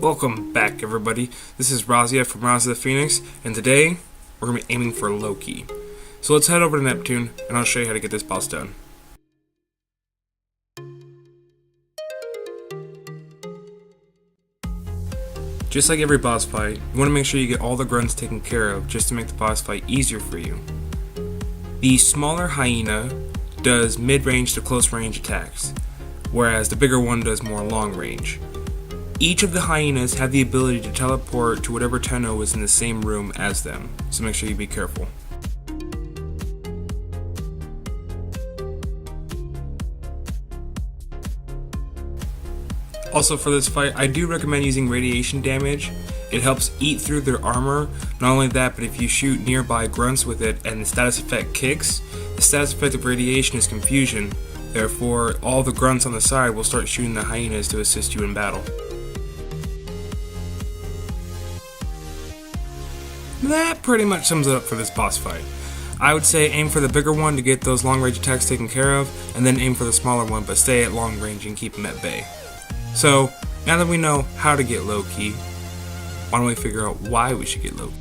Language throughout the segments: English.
Welcome back, everybody. This is Razia from Rise of the Phoenix, and today we're going to be aiming for Loki. So let's head over to Neptune, and I'll show you how to get this boss done. Just like every boss fight, you want to make sure you get all the grunts taken care of just to make the boss fight easier for you. The smaller hyena does mid-range to close-range attacks, whereas the bigger one does more long-range. Each of the hyenas have the ability to teleport to whatever Tenno is in the same room as them, so make sure you be careful. Also for this fight, I do recommend using radiation damage. It helps eat through their armor. Not only that, but if you shoot nearby grunts with it and the status effect kicks, the status effect of radiation is confusion. Therefore, all the grunts on the side will start shooting the hyenas to assist you in battle. That pretty much sums it up for this boss fight. I would say aim for the bigger one to get those long range attacks taken care of, and then aim for the smaller one but stay at long range and keep them at bay. So, now that we know how to get Loki, why don't we figure out why we should get Loki?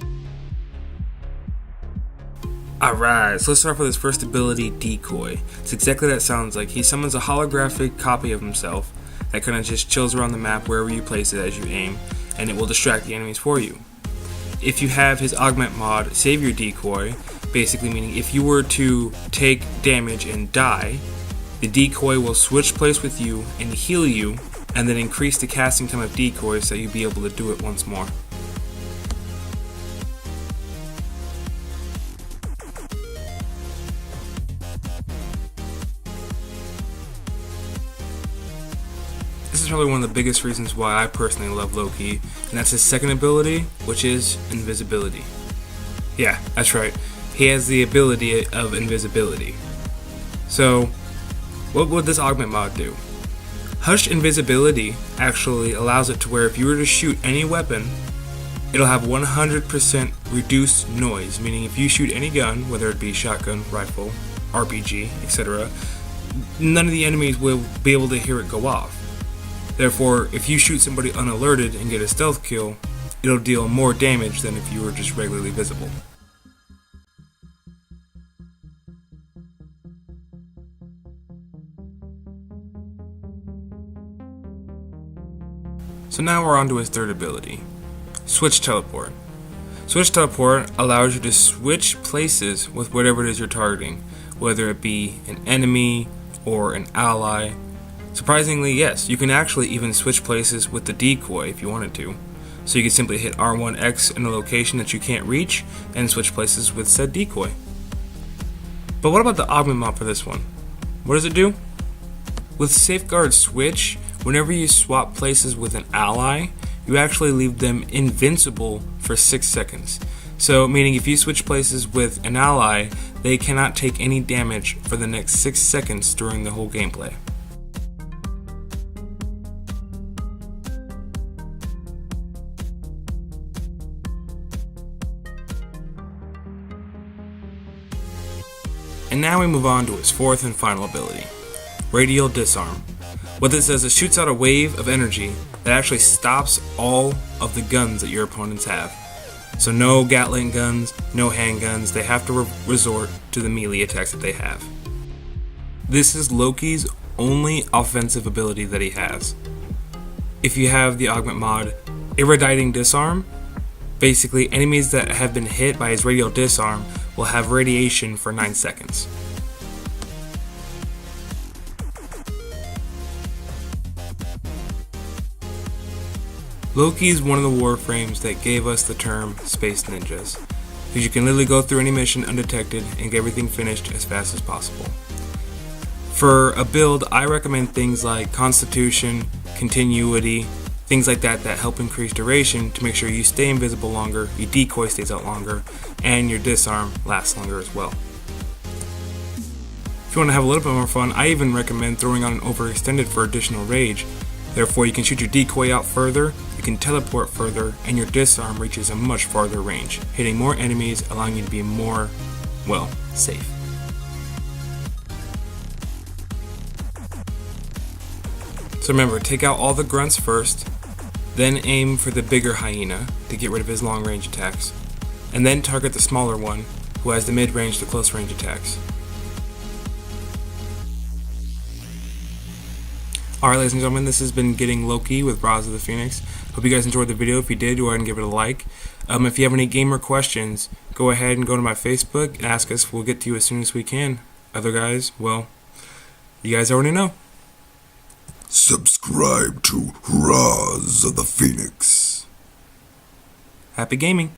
Alright, so let's start with his first ability, Decoy. It's exactly what that sounds like. He summons a holographic copy of himself that kind of just chills around the map wherever you place it as you aim, and it will distract the enemies for you. If you have his augment mod, save your decoy, basically meaning if you were to take damage and die, the decoy will switch place with you and heal you, and then increase the casting time of decoy so you'll be able to do it once more. This is probably one of the biggest reasons why I personally love Loki, and that's his second ability, which is invisibility. Yeah, that's right. He has the ability of invisibility. So, what would this augment mod do? Hushed invisibility actually allows it to where if you were to shoot any weapon, it'll have 100% reduced noise, meaning if you shoot any gun, whether it be shotgun, rifle, RPG, etc., none of the enemies will be able to hear it go off. Therefore, if you shoot somebody unalerted and get a stealth kill, it'll deal more damage than if you were just regularly visible. So now we're on to his third ability, Switch Teleport. Switch Teleport allows you to switch places with whatever it is you're targeting, whether it be an enemy or an ally. Surprisingly, yes, you can actually even switch places with the decoy if you wanted to. So you can simply hit R1X in a location that you can't reach and switch places with said decoy. But what about the augment mod for this one? What does it do? With Safeguard Switch, whenever you swap places with an ally, you actually leave them invincible for 6 seconds. So, meaning if you switch places with an ally, they cannot take any damage for the next 6 seconds during the whole gameplay. And now we move on to his fourth and final ability, Radial Disarm. What this does is shoots out a wave of energy that actually stops all of the guns that your opponents have. So no Gatling guns, no handguns, they have to resort to the melee attacks that they have. This is Loki's only offensive ability that he has. If you have the augment mod, Irradiating Disarm, basically enemies that have been hit by his Radial Disarm will have radiation for 9 seconds. Loki is one of the warframes that gave us the term Space Ninjas, because you can literally go through any mission undetected and get everything finished as fast as possible. For a build, I recommend things like Constitution, Continuity, things like that that help increase duration to make sure you stay invisible longer, your decoy stays out longer, and your disarm lasts longer as well. If you want to have a little bit more fun, I even recommend throwing on an overextended for additional rage. Therefore, you can shoot your decoy out further, you can teleport further, and your disarm reaches a much farther range, hitting more enemies, allowing you to be more, well, safe. So remember, take out all the grunts first, Then aim for the bigger hyena to get rid of his long-range attacks, and then target the smaller one who has the mid-range to close-range attacks. Alright, ladies and gentlemen, this has been Getting Loki with Roz of the Phoenix. Hope you guys enjoyed the video. If you did, go ahead and give it a like. If you have any gamer questions, go ahead and go to my Facebook and ask us. We'll get to you as soon as we can. Other guys, well, you guys already know. Subscribe to Roz of the Phoenix. Happy gaming.